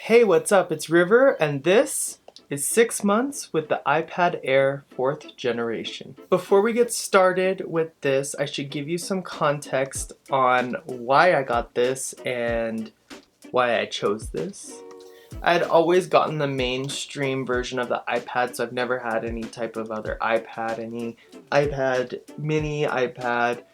Hey, what's up? It's River, and this is 6 months with the iPad Air 4th generation. Before we get started with this, I should give you some context on why I got this and why I chose this. I had always gotten the mainstream version of the iPad, so I've never had any type of other iPad, any iPad mini, iPad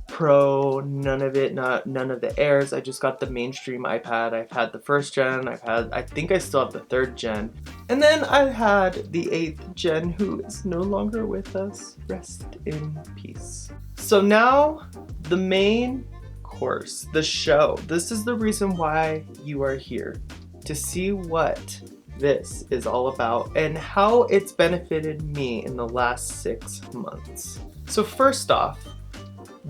Pro, none of it, none of the Airs. I just got the mainstream iPad. I've had the 1st gen, I think I still have the 3rd gen. And then I had the 8th gen, who is no longer with us. Rest in peace. So now, the main course, the show. This is the reason why you are here. To see what this is all about and how it's benefited me in the last 6 months. So first off,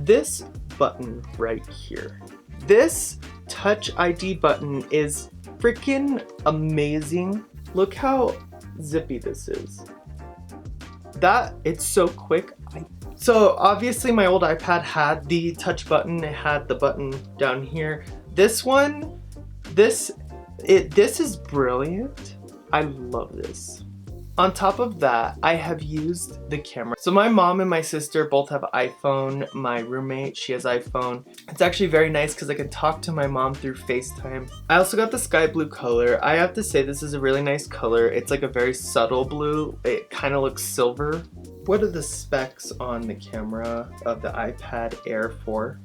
this button right here. This Touch ID button is freaking amazing. Look how zippy this is. It's so quick. So obviously my old iPad had the touch button. It had the button down here. This one, this is brilliant. I love this. On top of that, I have used the camera. So my mom and my sister both have iPhone. My roommate, she has iPhone. It's actually very nice because I can talk to my mom through FaceTime. I also got the sky blue color. I have to say this is a really nice color. It's like a very subtle blue. It kind of looks silver. What are the specs on the camera of the iPad Air 4?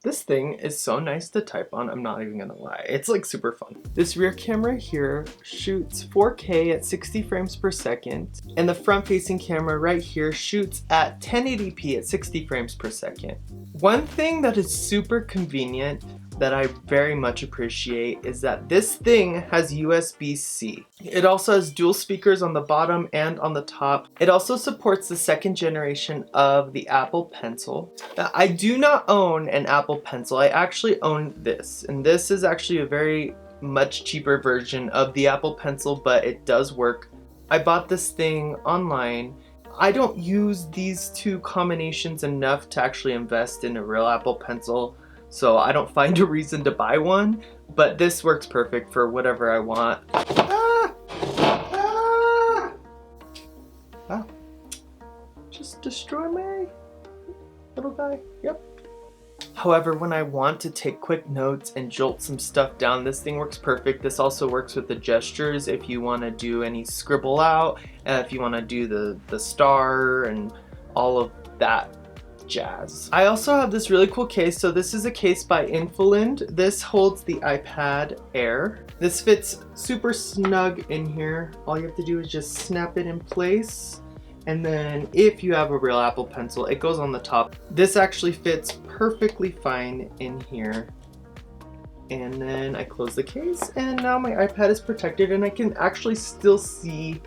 This thing is so nice to type on, I'm not even gonna lie. It's like super fun. This rear camera here shoots 4K at 60 frames per second, and the front facing camera right here shoots at 1080p at 60 frames per second. One thing that is super convenient that I very much appreciate is that this thing has USB-C. It also has dual speakers on the bottom and on the top. It also supports the 2nd generation of the Apple Pencil. Now, I do not own an Apple Pencil. I actually own this, and this is actually a very much cheaper version of the Apple Pencil, but it does work. I bought this thing online. I don't use these two combinations enough to actually invest in a real Apple Pencil, so I don't find a reason to buy one, but this works perfect for whatever I want. Wow. Just destroy my little guy. Yep. However, when I want to take quick notes and jolt some stuff down, this thing works perfect. This also works with the gestures if you want to do any scribble out, if you want to do the star and all of that jazz. I also have this really cool case. So this is a case by Infolind. This holds the iPad Air. This fits super snug in here. All you have to do is just snap it in place. And then if you have a real Apple Pencil, it goes on the top. This actually fits perfectly fine in here. And then I close the case, and now my iPad is protected, and I can actually still see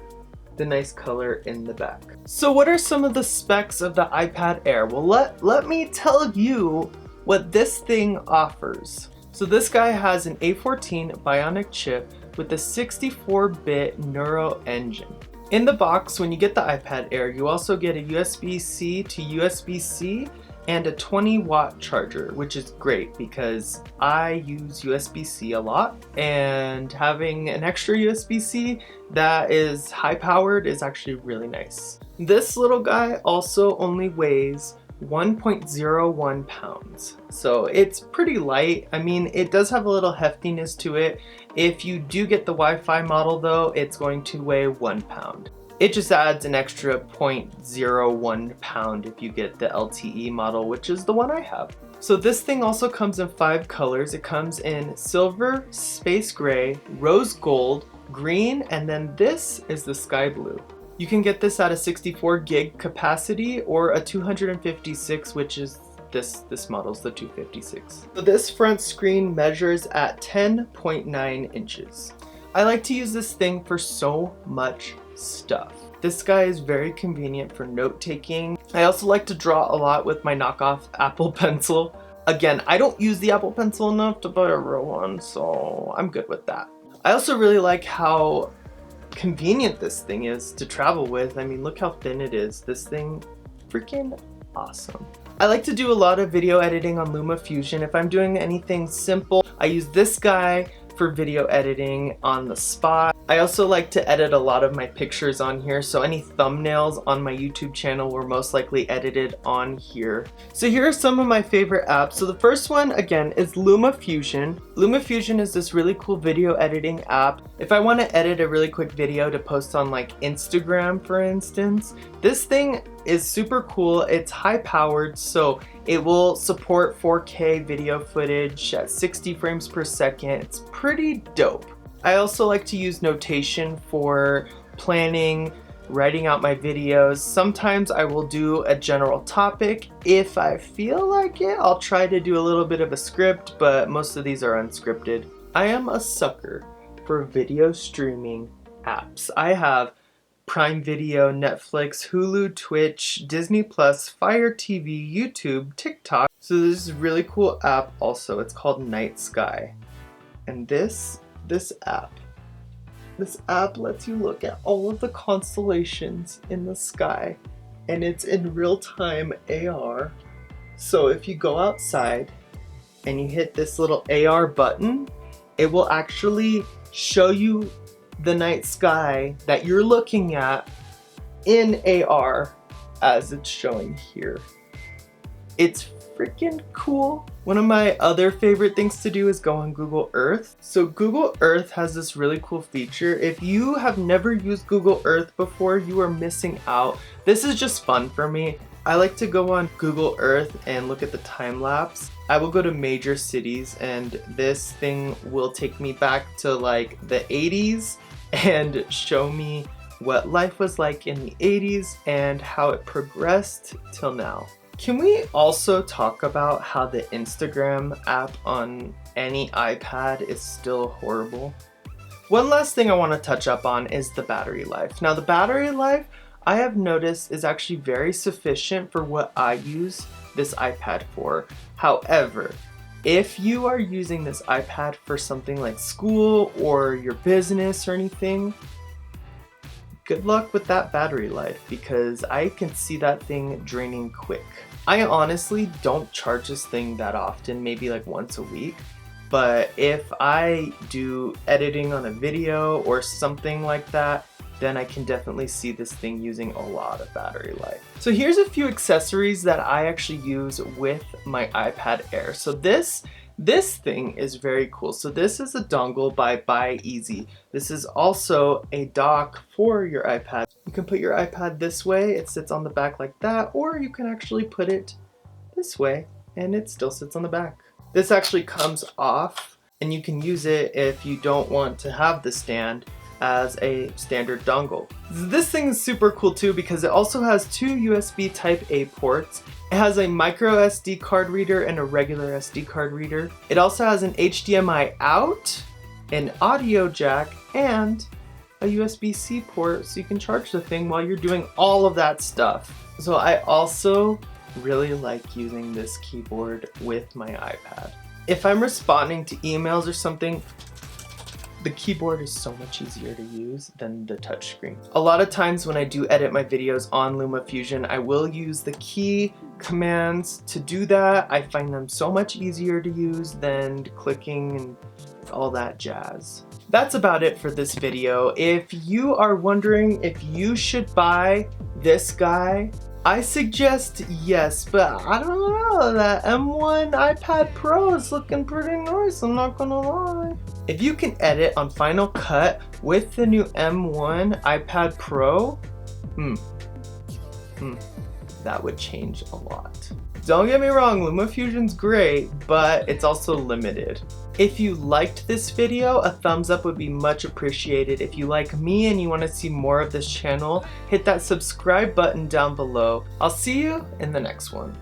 the nice color in the back. So what are some of the specs of the iPad Air? Well, let me tell you what this thing offers. So this guy has an A14 Bionic chip with a 64-bit Neural engine. In the box, when you get the iPad Air, you also get a USB-C to USB-C and a 20-watt charger, which is great because I use USB-C a lot, and having an extra USB-C that is high-powered is actually really nice. This little guy also only weighs 1.01 pounds, so it's pretty light. I mean, it does have a little heftiness to it. If you do get the Wi-Fi model though, it's going to weigh 1 pound. It just adds an extra 0.01 pound if you get the LTE model, which is the one I have. So this thing also comes in 5 colors. It comes in silver, space gray, rose gold, green, and then this is the sky blue. You can get this at a 64 gig capacity or a 256, which is this model's the 256. So this front screen measures at 10.9 inches. I like to use this thing for so much stuff. This guy is very convenient for note taking. I also like to draw a lot with my knockoff Apple Pencil. Again, I don't use the Apple Pencil enough to buy a real one, so I'm good with that. I also really like how convenient this thing is to travel with. I mean, look how thin it is. This thing, freaking awesome. I like to do a lot of video editing on LumaFusion. If I'm doing anything simple, I use this guy for video editing on the spot. I also like to edit a lot of my pictures on here, so any thumbnails on my YouTube channel were most likely edited on here. So here are some of my favorite apps. So the first one, again, is LumaFusion. LumaFusion is this really cool video editing app. If I want to edit a really quick video to post on like Instagram, for instance, this thing is super cool. It's high powered, so it will support 4K video footage at 60 frames per second. It's pretty dope. I also like to use Notion for planning, writing out my videos. Sometimes I will do a general topic. If I feel like it, I'll try to do a little bit of a script, but most of these are unscripted. I am a sucker for video streaming apps. I have Prime Video, Netflix, Hulu, Twitch, Disney Plus, Fire TV, YouTube, TikTok. So this is a really cool app also. It's called Night Sky. And this app lets you look at all of the constellations in the sky, and it's in real-time AR. So if you go outside and you hit this little AR button, it will actually show you the night sky that you're looking at in AR as it's showing here. It's freaking cool. One of my other favorite things to do is go on Google Earth. So Google Earth has this really cool feature. If you have never used Google Earth before, you are missing out. This is just fun for me. I like to go on Google Earth and look at the time lapse. I will go to major cities and this thing will take me back to like the 80s and show me what life was like in the 80s and how it progressed till now. Can we also talk about how the Instagram app on any iPad is still horrible? One last thing I want to touch up on is the battery life. Now the battery life I have noticed is actually very sufficient for what I use this iPad for. However, if you are using this iPad for something like school or your business or anything, good luck with that battery life because I can see that thing draining quick. I honestly don't charge this thing that often, maybe like once a week. But if I do editing on a video or something like that, then I can definitely see this thing using a lot of battery life. So here's a few accessories that I actually use with my iPad Air. So this thing is very cool. So this is a dongle by BuyEasy. This is also a dock for your iPad. You can put your iPad this way, it sits on the back like that, or you can actually put it this way and it still sits on the back. This actually comes off and you can use it if you don't want to have the stand as a standard dongle. This thing is super cool too because it also has two USB Type A ports. It has a micro SD card reader and a regular SD card reader. It also has an HDMI out, an audio jack, and a USB-C port so you can charge the thing while you're doing all of that stuff. So I also really like using this keyboard with my iPad. If I'm responding to emails or something, the keyboard is so much easier to use than the touchscreen. A lot of times when I do edit my videos on LumaFusion, I will use the key commands to do that. I find them so much easier to use than clicking and all that jazz. That's about it for this video. If you are wondering if you should buy this guy, I suggest yes, but I don't know, that M1 iPad Pro is looking pretty nice, I'm not gonna lie. If you can edit on Final Cut with the new M1 iPad Pro, that would change a lot. Don't get me wrong, LumaFusion's great, but it's also limited. If you liked this video, a thumbs up would be much appreciated. If you like me and you want to see more of this channel, hit that subscribe button down below. I'll see you in the next one.